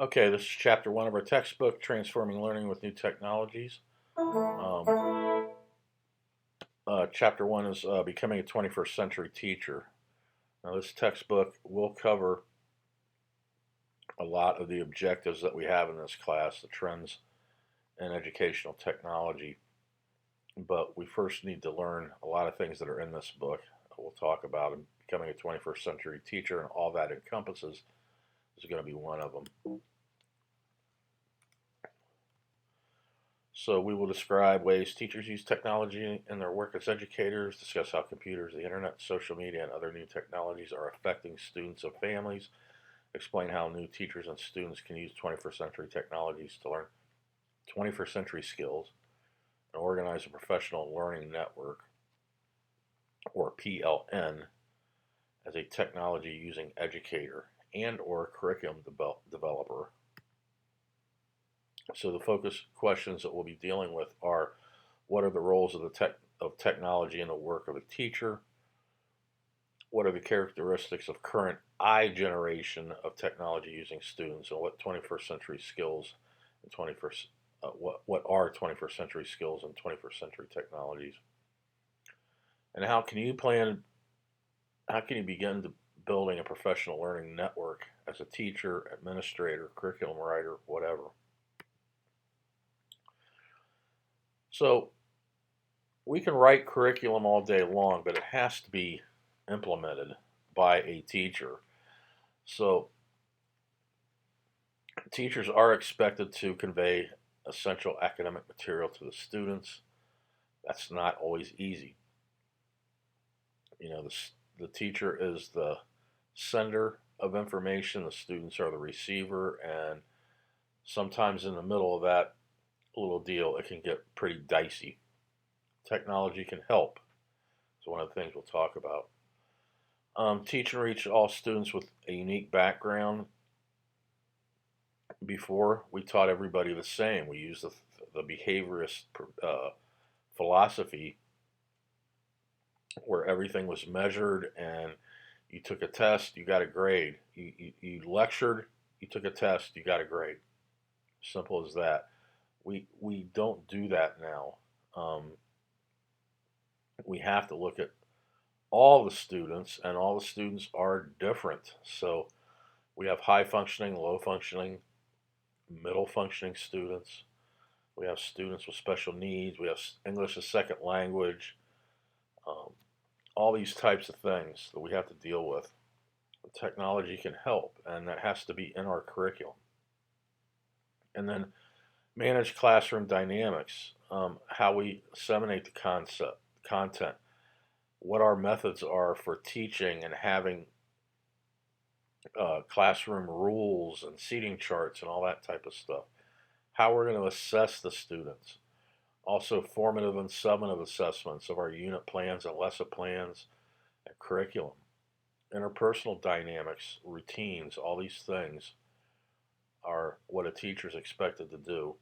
Okay, this is chapter one of our textbook, Transforming Learning with New Technologies. Chapter one is Becoming a 21st Century Teacher. Now, this textbook will cover a lot of the objectives that we have in this class, the trends in educational technology. But we first need to learn a lot of things that are in this book. We'll talk about becoming a 21st century teacher, and all that encompasses is going to be one of them. So we will describe ways teachers use technology in their work as educators, discuss how computers, the internet, social media, and other new technologies are affecting students and families, explain how new teachers and students can use 21st century technologies to learn 21st century skills, and organize a professional learning network, or PLN, as a technology using educator and or curriculum developer. So the focus questions that we'll be dealing with are: what are the roles of technology in the work of a teacher? What are the characteristics of current I generation of technology using students, and what 21st century skills and 21st what are 21st century skills and 21st century technologies? And how can you begin to building a professional learning network as a teacher, administrator, curriculum writer, whatever? So we can write curriculum all day long, but it has to be implemented by a teacher. So teachers are expected to convey essential academic material to the students. That's not always easy. You know, the teacher is the sender of information, the students are the receiver, and sometimes in the middle of that little deal, it can get pretty dicey. Technology can help. It's one of the things we'll talk about. Teach and reach all students with a unique background. Before, we taught everybody the same. We used the behaviorist philosophy, where everything was measured, and you took a test, you got a grade. You lectured, you took a test, you got a grade. Simple as that. We don't do that now. We have to look at all the students, and all the students are different. So we have high functioning, low functioning, middle functioning students. We have students with special needs. We have English as second language. Um, all these types of things that we have to deal with. Technology can help, and that has to be in our curriculum. And then manage classroom dynamics, how we disseminate the content, what our methods are for teaching and having classroom rules and seating charts and all that type of stuff. How we're going to assess the students. Also, formative and summative assessments of our unit plans and lesson plans and curriculum. Interpersonal dynamics, routines, all these things are what a teacher is expected to do.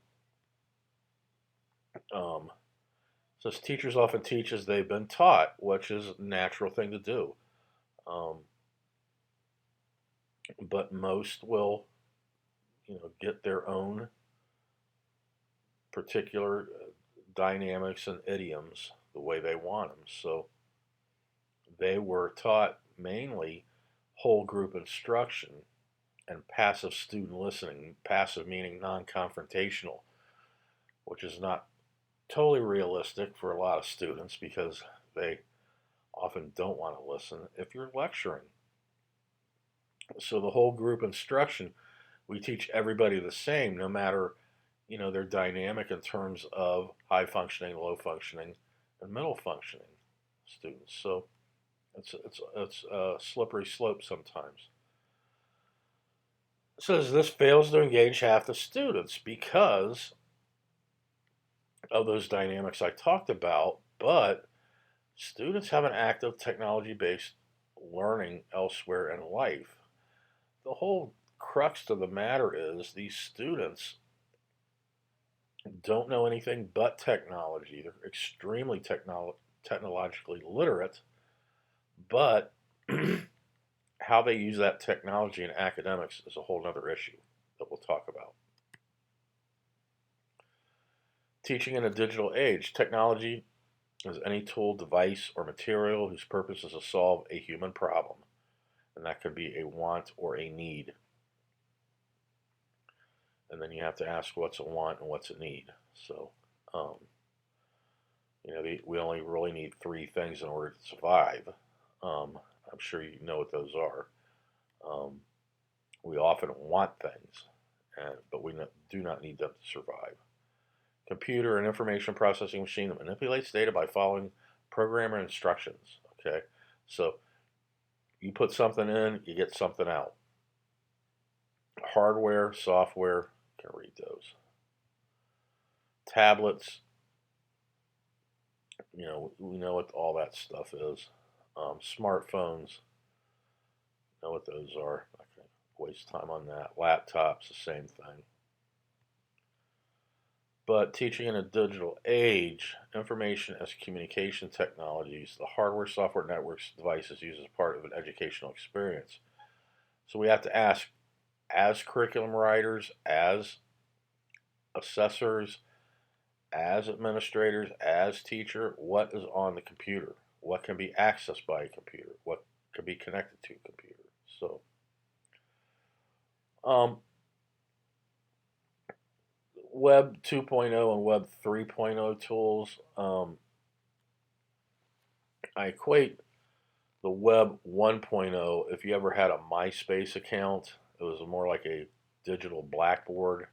So teachers often teach as they've been taught, which is a natural thing to do. But most will, get their own particular dynamics and idioms the way they want them. So they were taught mainly whole group instruction and passive student listening. Passive meaning non-confrontational, which is not totally realistic for a lot of students because they often don't want to listen if you're lecturing. So the whole group instruction, we teach everybody the same, no matter, their dynamic in terms of high functioning, low functioning, and middle functioning students. So it's a slippery slope sometimes. It says this fails to engage half the students because of those dynamics I talked about, but students have an active technology-based learning elsewhere in life. The whole crux of the matter is these students don't know anything but technology. They're extremely technologically literate, but how they use that technology in academics is a whole other issue that that we'll talk about. Teaching in a digital age. Technology is any tool, device, or material whose purpose is to solve a human problem. And that could be a want or a need. And then you have to ask what's a want and what's a need. So, we only really need three things in order to survive. I'm sure you know what those are. We often want things, but we do not need them to survive. Computer and information processing machine that manipulates data by following programmer instructions. Okay, so you put something in, you get something out. Hardware, software, can read those. Tablets, we know what all that stuff is. Smartphones, know what those are. I can waste time on that. Laptops, the same thing. But teaching in a digital age, information as communication technologies, the hardware, software, networks, devices used as part of an educational experience. So we have to ask, as curriculum writers, as assessors, as administrators, as teacher, what is on the computer? What can be accessed by a computer? What can be connected to a computer? So, Web 2.0 and Web 3.0 tools. I equate the Web 1.0. If you ever had a MySpace account, it was more like a digital blackboard,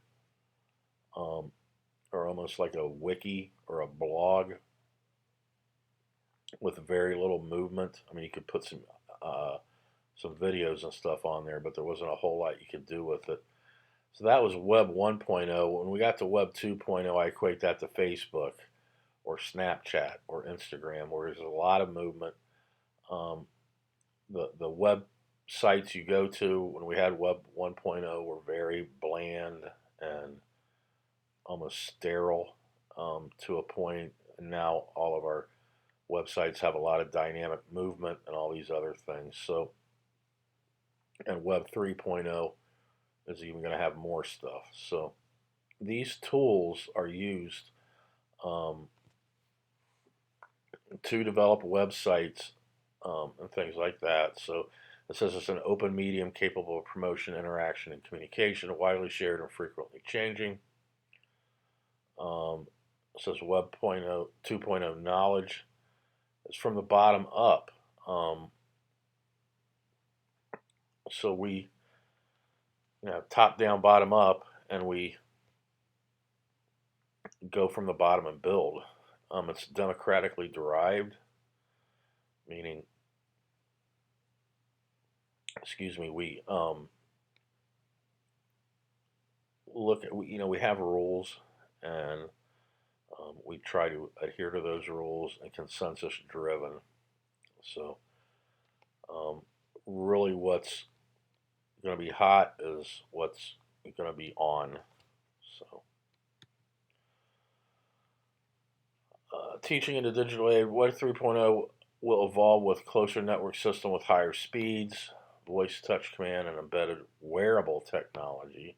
or almost like a wiki or a blog with very little movement. I mean, you could put some videos and stuff on there, but there wasn't a whole lot you could do with it. So that was Web 1.0. When we got to Web 2.0, I equate that to Facebook or Snapchat or Instagram, where there's a lot of movement. The websites you go to when we had Web 1.0 were very bland and almost sterile to a point. And now all of our websites have a lot of dynamic movement and all these other things. So, and Web 3.0 is even going to have more stuff. So these tools are used to develop websites and things like that. So it says it's an open medium capable of promotion, interaction, and communication, widely shared and frequently changing. It says Web 2.0 knowledge is from the bottom up. So we top down, bottom up, and we go from the bottom and build. It's democratically derived, meaning, we look at, we have rules, and we try to adhere to those rules and consensus driven. So really what's going to be hot is what's going to be on. So teaching in the digital age, Web 3.0 will evolve with closer network system with higher speeds, voice, touch, command, and embedded wearable technology.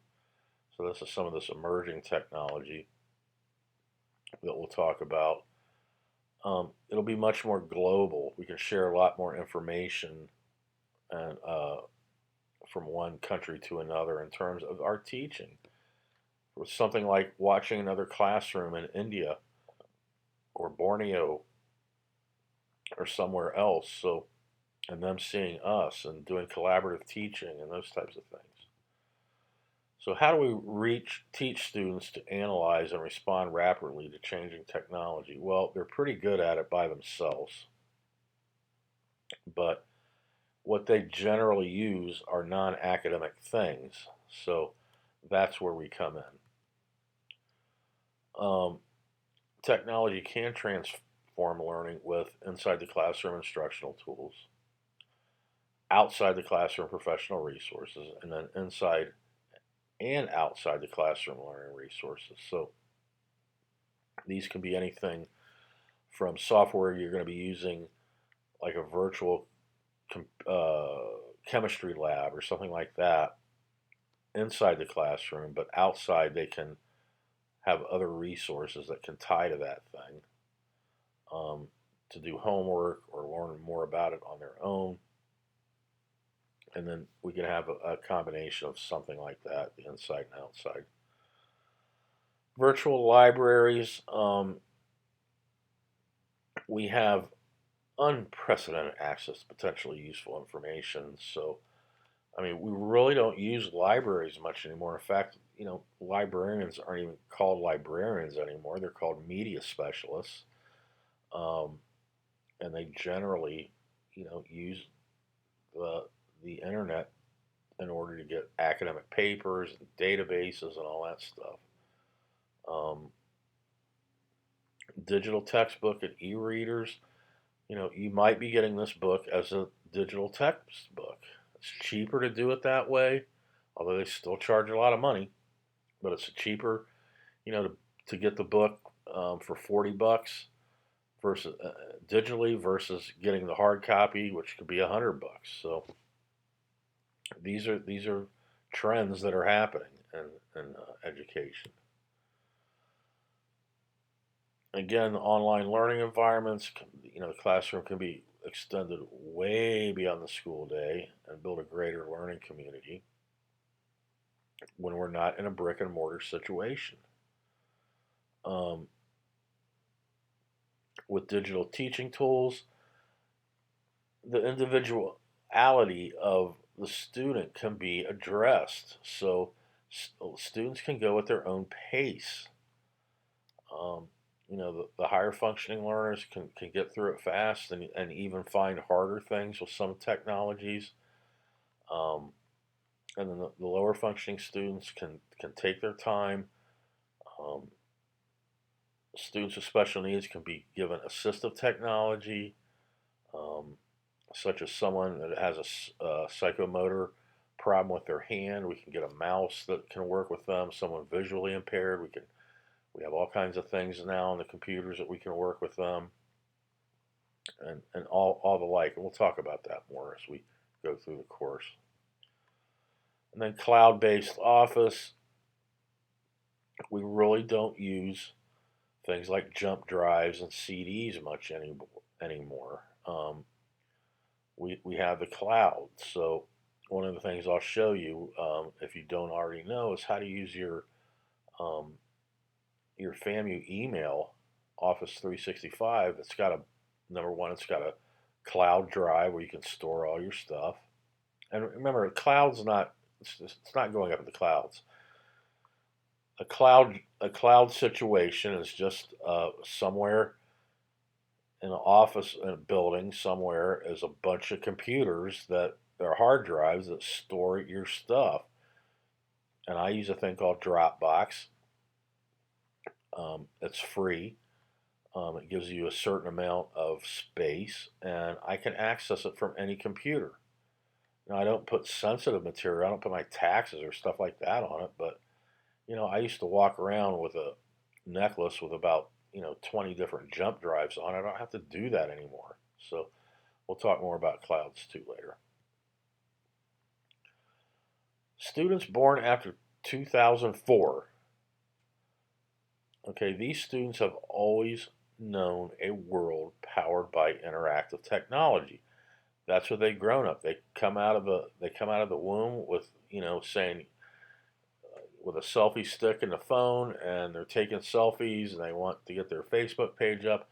So this is some of this emerging technology that we'll talk about. It'll be much more global. We can share a lot more information and from one country to another in terms of our teaching. With something like watching another classroom in India or Borneo or somewhere else, so, and them seeing us and doing collaborative teaching and those types of things. So how do we teach students to analyze and respond rapidly to changing technology? Well, they're pretty good at it by themselves, but what they generally use are non-academic things, so that's where we come in. Technology can transform learning with inside the classroom instructional tools, outside the classroom professional resources, and then inside and outside the classroom learning resources. So these can be anything from software you're going to be using, like a virtual chemistry lab or something like that, inside the classroom, but outside they can have other resources that can tie to that thing, um, to do homework or learn more about it on their own. And then we can have a combination of something like that, the inside and outside. Virtual libraries, we have unprecedented access to potentially useful information. So, I mean, we really don't use libraries much anymore. In fact, librarians aren't even called librarians anymore. They're called media specialists. Um, and they generally, use the, the internet in order to get academic papers and databases and all that stuff. Um, Digital textbook and e-readers, you might be getting this book as a digital textbook. It's cheaper to do it that way, although they still charge a lot of money. But it's cheaper, to get the book for $40 versus digitally versus getting the hard copy, which could be $100. So these are trends that are happening in education. Again, online learning environments, the classroom can be extended way beyond the school day and build a greater learning community when we're not in a brick and mortar situation. Um, with digital teaching tools, the individuality of the student can be addressed. So students can go at their own pace. Um, the higher functioning learners can get through it fast and even find harder things with some technologies. Um, and then the lower functioning students can take their time. Um, Students with special needs can be given assistive technology, um, such as someone that has a psychomotor problem with their hand. We can get a mouse that can work with them. Someone visually impaired, we have all kinds of things now on the computers that we can work with them, and all the like. And we'll talk about that more as we go through the course. And then cloud-based office, we really don't use things like jump drives and CDs much anymore. We have the cloud. So one of the things I'll show you, if you don't already know, is how to use um, your FAMU email, Office 365. It's got number one, it's got a cloud drive where you can store all your stuff. And remember, it's not going up in the clouds. A cloud situation is just somewhere in an office in a building somewhere is a bunch of computers that are hard drives that store your stuff. And I use a thing called Dropbox. It's free. It gives you a certain amount of space, and I can access it from any computer. Now, I don't put sensitive material, I don't put my taxes or stuff like that on it, but I used to walk around with a necklace with about 20 different jump drives on it. I don't have to do that anymore. So we'll talk more about clouds too later. Students born after 2004. Okay, these students have always known a world powered by interactive technology. That's what they've grown up. They come out of the womb with saying with a selfie stick in the phone, and they're taking selfies and they want to get their Facebook page up.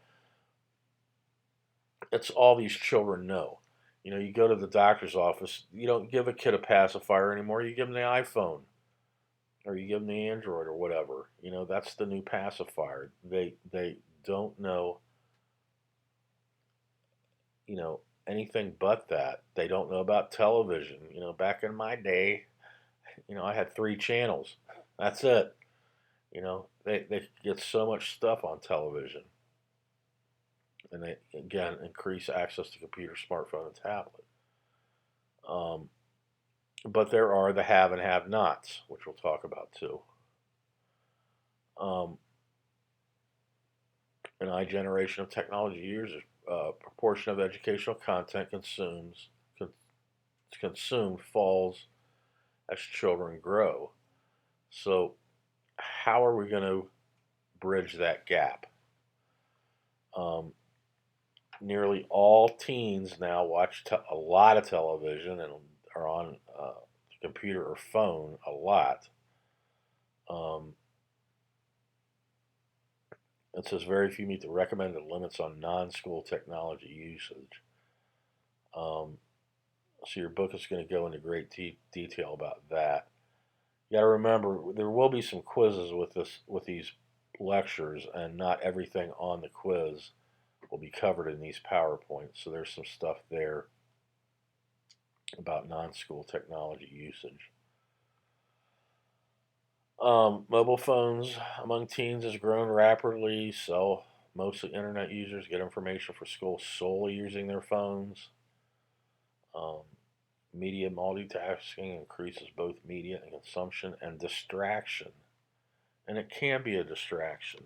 It's all these children know. You go to the doctor's office, you don't give a kid a pacifier anymore. You give them the iPhone or you give them the Android or whatever. That's the new pacifier. They don't know, anything but that. They don't know about television. Back in my day, I had 3 channels. That's it. They get so much stuff on television. And they, again, increase access to computer, smartphone, and tablet. But there are the have and have nots, which we'll talk about too. An generation of technology users, proportion of educational content consumed falls as children grow. So, how are we going to bridge that gap? Um, Nearly all teens now watch a lot of television and are on the computer or phone a lot. Um, it says very few meet the recommended limits on non-school technology usage. So your book is going to go into great detail about that. You got to remember there will be some quizzes with these lectures, and not everything on the quiz will be covered in these PowerPoints. So there's some stuff there about non-school technology usage. Mobile phones among teens has grown rapidly, so mostly internet users get information for school solely using their phones. Um, Media multitasking increases both media and consumption and distraction, and it can be a distraction.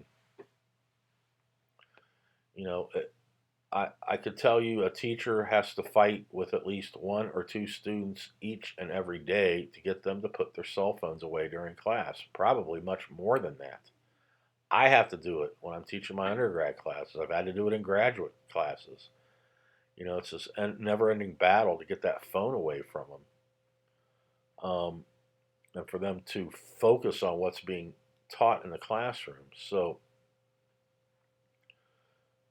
You know, I could tell you a teacher has to fight with at least one or two students each and every day to get them to put their cell phones away during class, probably much more than that. I have to do it when I'm teaching my undergrad classes. I've had to do it in graduate classes. You know, it's this never ending battle to get that phone away from them, and for them to focus on what's being taught in the classroom. So,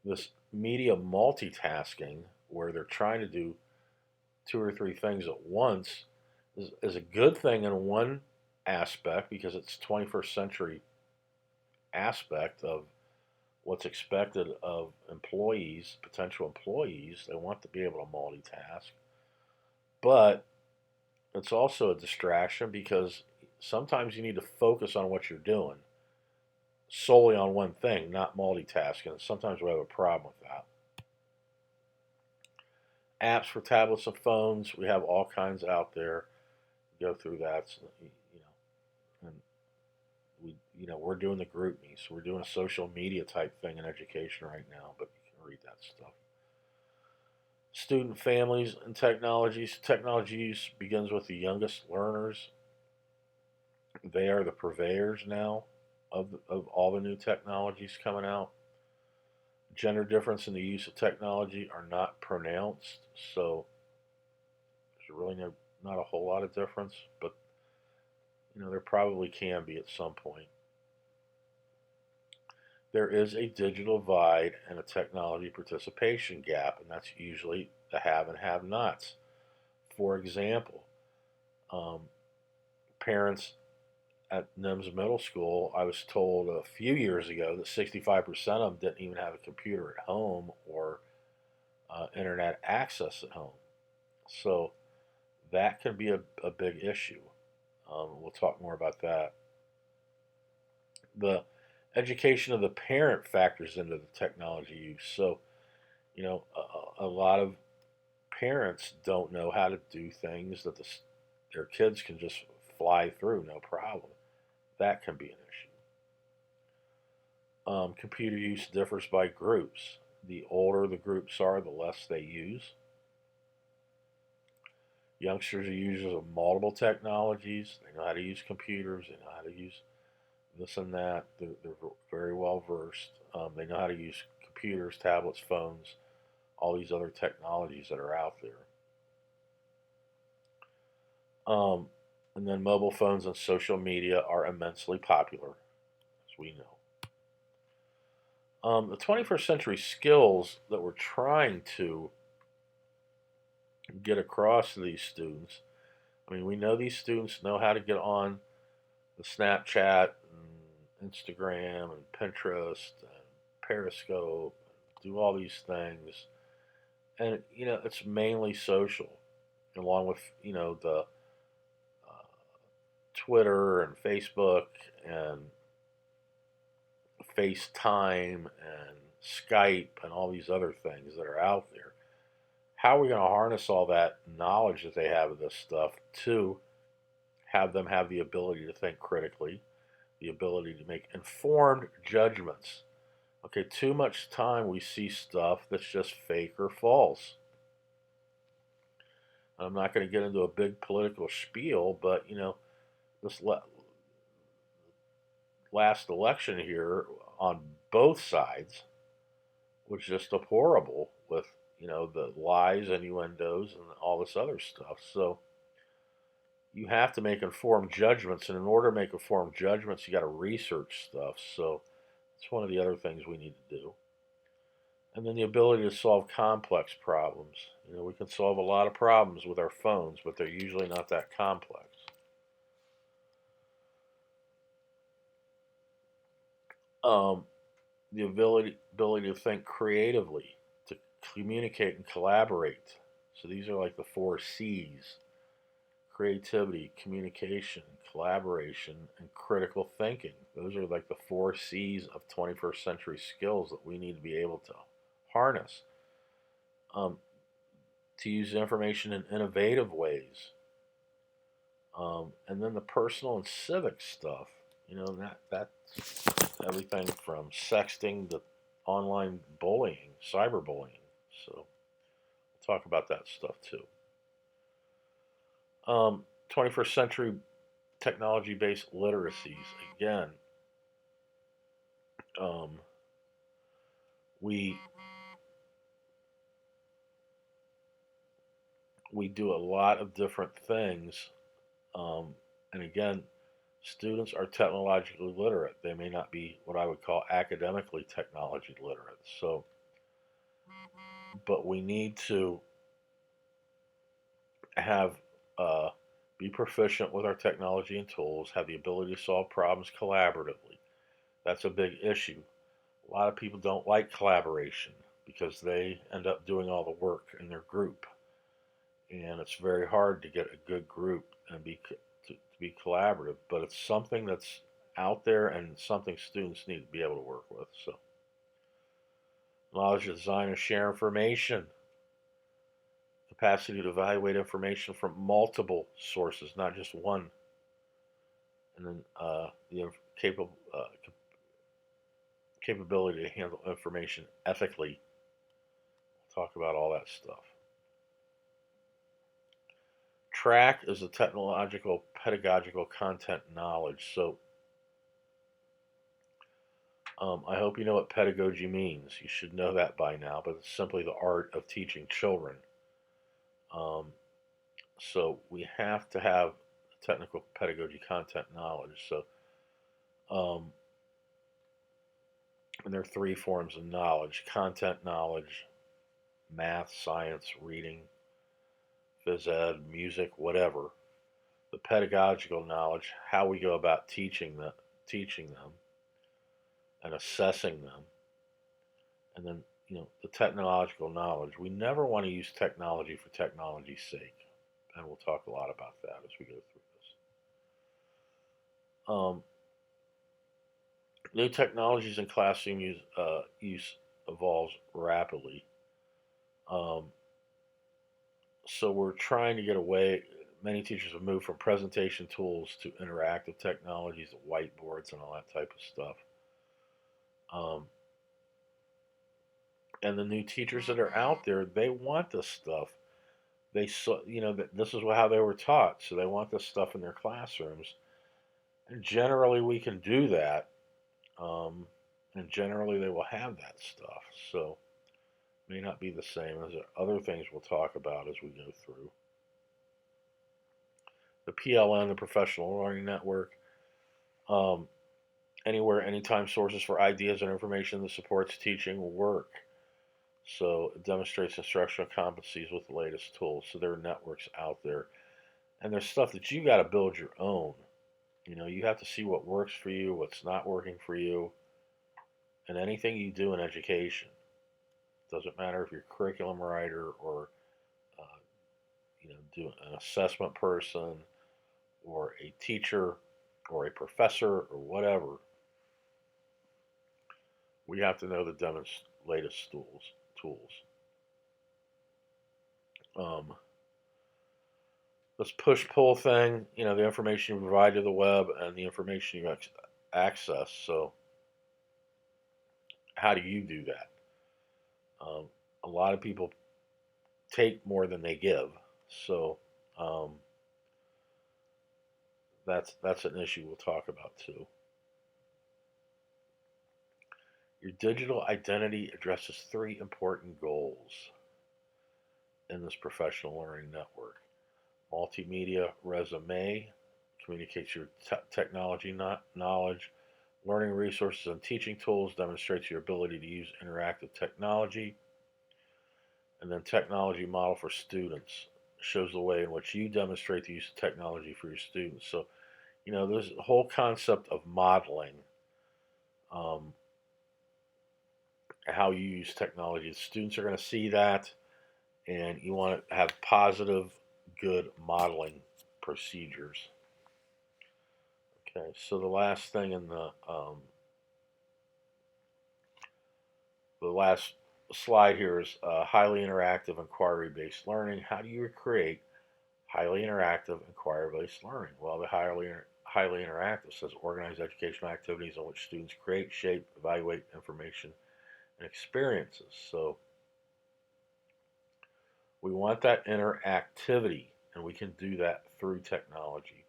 this media multitasking, where they're trying to do two or three things at once, is a good thing in one aspect because it's 21st century aspect of what's expected of employees, potential employees. They want to be able to multitask. But it's also a distraction because sometimes you need to focus on what you're doing solely on one thing, not multitasking. Sometimes we have a problem with that. Apps for tablets and phones, we have all kinds out there. Go through that, so, and we're doing the group me, so we're doing a social media type thing in education right now. But you can read that stuff. Student families and technologies. Technology use begins with the youngest learners. They are the purveyors now of all the new technologies coming out. Gender difference in the use of technology are not pronounced, so there's really not a whole lot of difference, but there probably can be at some point. There is a digital divide and a technology participation gap, and that's usually the have and have nots. For example, um, parents at NIMS Middle School, I was told a few years ago that 65% of them didn't even have a computer at home or internet access at home. So that can be a big issue. We'll talk more about that. The education of the parent factors into the technology use. So, a lot of parents don't know how to do things that their kids can just fly through, no problem. That can be an issue. Computer use differs by groups. The older the groups are, the less they use. Youngsters are users of multiple technologies. They know how to use computers. They know how to use this and that. They're very well versed. They know how to use computers, tablets, phones, all these other technologies that are out there. Um, and then mobile phones and social media are immensely popular, as we know. The 21st century skills that we're trying to get across to these students. I mean, we know these students know how to get on the Snapchat and Instagram and Pinterest and Periscope, do all these things. And, it's mainly social, along with, the Twitter and Facebook and FaceTime and Skype and all these other things that are out there. How are we going to harness all that knowledge that they have of this stuff to have them have the ability to think critically, the ability to make informed judgments? Okay, too much time we see stuff that's just fake or false. I'm not going to get into a big political spiel, but this last election here on both sides was just horrible with the lies, innuendos, and all this other stuff. So you have to make informed judgments, and in order to make informed judgments, you got to research stuff. So it's one of the other things we need to do. And then the ability to solve complex problems. We can solve a lot of problems with our phones, but they're usually not that complex. Um, the ability to think creatively, to communicate and collaborate. So these are like the four C's: creativity, communication, collaboration, and critical thinking. Those are like the four C's of 21st century skills that we need to be able to harness, um, to use information in innovative ways. And then the personal and civic stuff, that's everything from sexting to online bullying, cyberbullying. So we'll talk about that stuff too. 21st century technology based literacies. Again, um, we we do a lot of different things, and again, students are technologically literate. They may not be what I would call academically technology literate. So, but we need to have be proficient with our technology and tools, have the ability to solve problems collaboratively. That's a big issue. A lot of people don't like collaboration because they end up doing all the work in their group, and it's very hard to get a good group and to be collaborative. But it's something that's out there and something students need to be able to work with. So, knowledge, design, and share information. Capacity to evaluate information from multiple sources, not just one. And then the capability to handle information ethically. We'll talk about all that stuff. Track is the technological pedagogical content knowledge. So I hope you know what pedagogy means. You should know that by now, but it's simply the art of teaching children. Um, so we have to have technical pedagogy content knowledge. So and there are three forms of knowledge: content knowledge, math, science, reading, phys ed, music, whatever. The pedagogical knowledge, how we go about teaching them and assessing them. And then, the technological knowledge. We never want to use technology for technology's sake. And we'll talk a lot about that as we go through this. New technologies in classroom use evolves rapidly. Um, so we're trying to get away. Many teachers have moved from presentation tools to interactive technologies, whiteboards, and all that type of stuff. Um, and the new teachers that are out there, they want this stuff. They saw, this is how they were taught, so they want this stuff in their classrooms. And generally, we can do that, um, and generally, they will have that stuff. So, it may not be the same as other things we'll talk about as we go through. The PLN, the Professional Learning Network, um, anywhere, anytime sources for ideas and information that supports teaching will work. So it demonstrates instructional competencies with the latest tools. So there are networks out there. And there's stuff that you got to build your own. You have to see what works for you, what's not working for you, and anything you do in education. Doesn't matter if you're a curriculum writer or, uh, do an assessment person or a teacher or a professor or whatever. We have to know the latest tools. Um, this push pull thing, the information you provide to the web and the information you access. So, how do you do that? A lot of people take more than they give. So um, that's an issue we'll talk about too. Your digital identity addresses three important goals in this professional learning network. Multimedia resume communicates your technology knowledge. Learning resources and teaching tools demonstrates your ability to use interactive technology. And then technology model for students shows the way in which you demonstrate the use of technology for your students. So, there's a whole concept of modeling, um, how you use technology. The students are going to see that, and you want to have positive, good modeling procedures. Okay, so the last thing in the last slide here is highly interactive inquiry-based learning. How do you create highly interactive inquiry-based learning? Well, the highly interactive says organize educational activities in which students create, shape, evaluate information and experiences. So we want that interactivity, and we can do that through technology.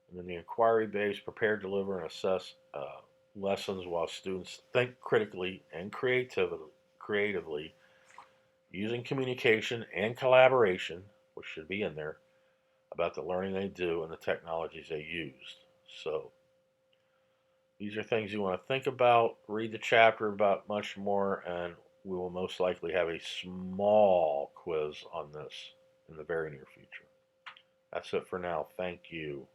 And then the inquiry-based, prepare, deliver, and assess lessons while students think critically and creatively, using communication and collaboration, which should be in there, about the learning they do and the technologies they used. So these are things you want to think about, read the chapter about much more, and we will most likely have a small quiz on this in the very near future. That's it for now. Thank you.